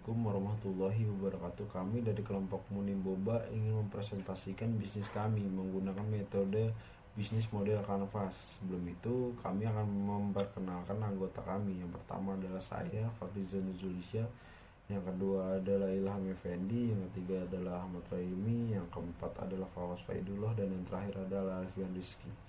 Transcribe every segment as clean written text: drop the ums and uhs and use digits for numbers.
Assalamualaikum warahmatullahi wabarakatuh. Kami dari kelompok Munim Boba ingin mempresentasikan bisnis kami menggunakan metode bisnis model Canvas. Sebelum itu, kami akan memperkenalkan anggota kami. Yang pertama adalah saya, Fadlizon Zulisya. Yang kedua adalah Ilham Effendi. Yang ketiga adalah Ahmad Rahimi. Yang keempat adalah Fawas Faidullah. Dan yang terakhir adalah Alfian Rizky.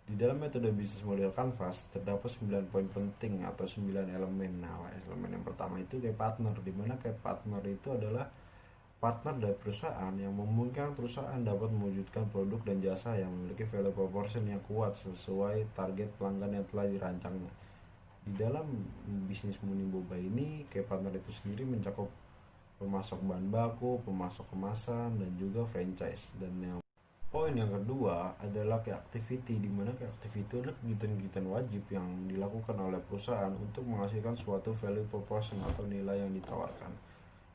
Di dalam metode bisnis model Canvas terdapat 9 poin penting atau 9 elemen. Nah, elemen yang pertama itu kayak partner, di mana kayak partner itu adalah partner dari perusahaan yang memungkinkan perusahaan dapat mewujudkan produk dan jasa yang memiliki value proposition yang kuat sesuai target pelanggan yang telah dirancangnya. Di dalam bisnis Munim Boba ini, kayak partner itu sendiri mencakup pemasok bahan baku, pemasok kemasan, dan juga franchise. Dan yang poin yang kedua adalah key activity, di mana key activity adalah kegiatan-kegiatan wajib yang dilakukan oleh perusahaan untuk menghasilkan suatu value proposition atau nilai yang ditawarkan.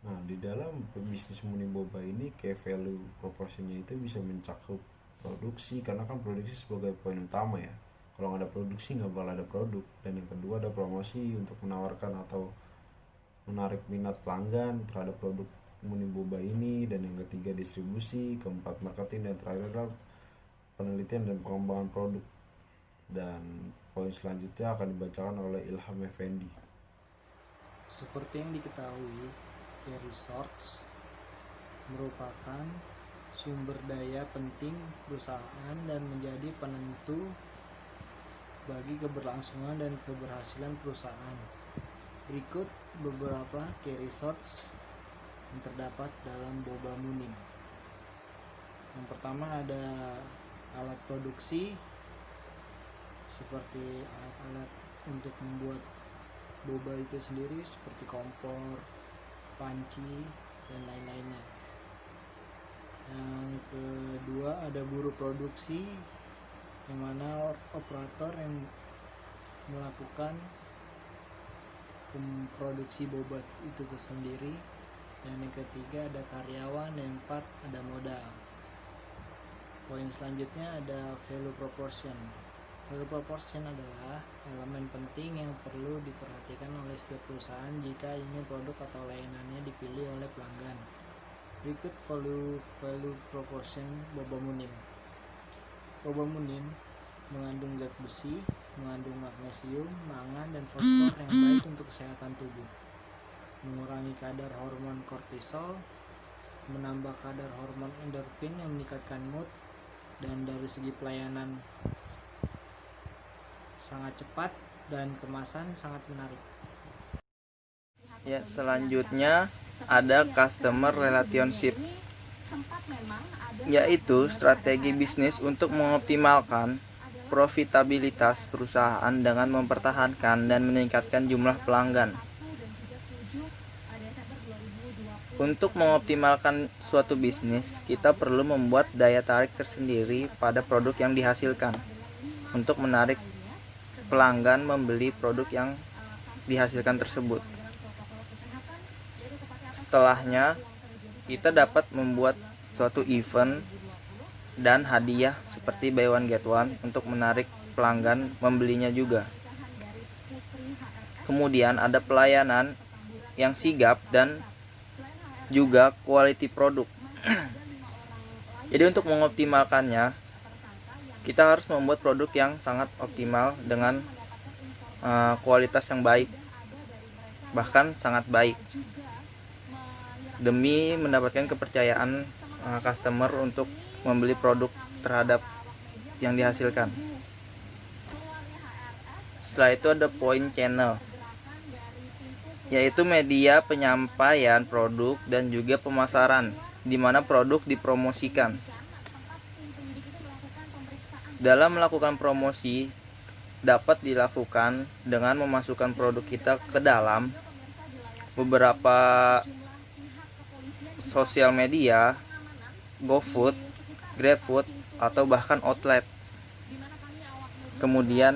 Nah, di dalam bisnis Munim Boba ini key value propositionnya itu bisa mencakup produksi, karena kan produksi sebagai poin utama ya. Kalau nggak ada produksi nggak bakal ada produk. Dan yang kedua ada promosi untuk menawarkan atau menarik minat pelanggan terhadap produk Munim Boba ini. Dan yang ketiga distribusi, keempat marketing, dan terakhir adalah penelitian dan pengembangan produk. Dan poin selanjutnya akan dibacakan oleh Ilham Effendi. Seperti yang diketahui, Care Resource merupakan sumber daya penting perusahaan dan menjadi penentu bagi keberlangsungan dan keberhasilan perusahaan. Berikut beberapa key resource yang terdapat dalam Boba Munim. Yang pertama ada alat produksi, seperti alat-alat untuk membuat boba itu sendiri seperti kompor, panci, dan lain-lainnya. Yang kedua ada buruh produksi, yang mana operator yang melakukan produksi boba itu tersendiri. Dan yang ketiga ada karyawan, dan yang keempat ada modal. Poin selanjutnya ada value proportion. Value proportion adalah elemen penting yang perlu diperhatikan oleh setiap perusahaan jika ingin produk atau layanannya dipilih oleh pelanggan. Berikut value proportion Boba Munim. Boba Munim mengandung zat besi, mengandung magnesium, mangan, dan fosfor yang baik untuk kesehatan tubuh, mengurangi kadar hormon kortisol, menambah kadar hormon endorfin yang meningkatkan mood, dan dari segi pelayanan sangat cepat dan kemasan sangat menarik. Ya, selanjutnya ada customer relationship, yaitu strategi bisnis untuk mengoptimalkan profitabilitas perusahaan dengan mempertahankan dan meningkatkan jumlah pelanggan. Untuk mengoptimalkan suatu bisnis, kita perlu membuat daya tarik tersendiri pada produk yang dihasilkan untuk menarik pelanggan membeli produk yang dihasilkan tersebut. Setelahnya, kita dapat membuat suatu event dan hadiah seperti buy one get one untuk menarik pelanggan membelinya juga. Kemudian ada pelayanan yang sigap dan juga quality produk. Jadi untuk mengoptimalkannya, kita harus membuat produk yang sangat optimal dengan kualitas yang baik, bahkan sangat baik, demi mendapatkan kepercayaan customer untuk membeli produk terhadap yang dihasilkan. Setelah itu ada point channel, yaitu media penyampaian produk dan juga pemasaran, di mana produk dipromosikan. Dalam melakukan promosi dapat dilakukan dengan memasukkan produk kita ke dalam beberapa sosial media, GoFood, GrabFood, atau bahkan outlet. Kemudian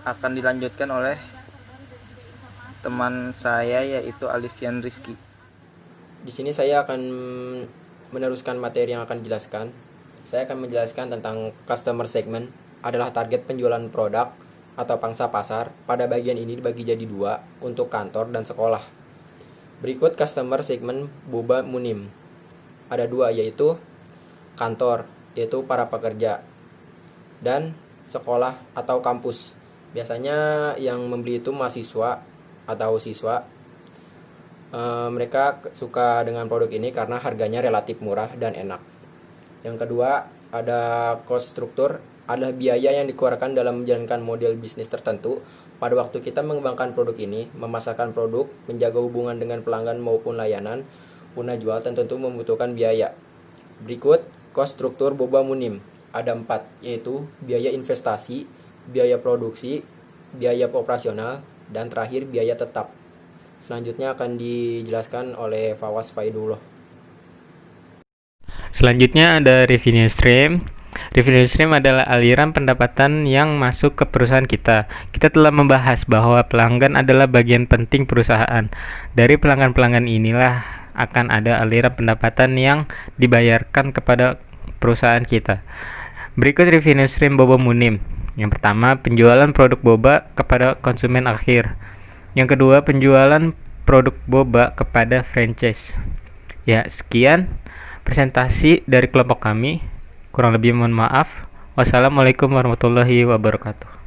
akan dilanjutkan oleh teman saya, yaitu Alfian Rizky. Di sini saya akan meneruskan materi yang akan dijelaskan. Saya akan menjelaskan tentang customer segment adalah target penjualan produk atau pangsa pasar. Pada bagian ini dibagi jadi dua untuk kantor dan sekolah. Berikut customer segment Boba Munim. Ada dua, yaitu kantor, yaitu para pekerja, dan sekolah atau kampus. Biasanya yang membeli itu mahasiswa atau siswa. Mereka suka dengan produk ini karena harganya relatif murah dan enak. Yang kedua, ada cost struktur, adalah biaya yang dikeluarkan dalam menjalankan model bisnis tertentu. Pada waktu kita mengembangkan produk ini, memasarkan produk, menjaga hubungan dengan pelanggan maupun layanan, guna jual tentu membutuhkan biaya. Berikut cost struktur Boba Munim. Ada 4, yaitu biaya investasi, biaya produksi, biaya operasional, dan terakhir biaya tetap. Selanjutnya akan dijelaskan oleh Fawas Faidullah. Selanjutnya ada revenue stream. Revenue stream adalah aliran pendapatan yang masuk ke perusahaan kita. Kita telah membahas bahwa pelanggan adalah bagian penting perusahaan. Dari pelanggan-pelanggan inilah akan ada aliran pendapatan yang dibayarkan kepada perusahaan kita. Berikut revenue stream Boba Munim. Yang pertama, penjualan produk boba kepada konsumen akhir. Yang kedua, penjualan produk boba kepada franchise. Ya, sekian presentasi dari kelompok kami. Kurang lebih mohon maaf. Wassalamualaikum warahmatullahi wabarakatuh.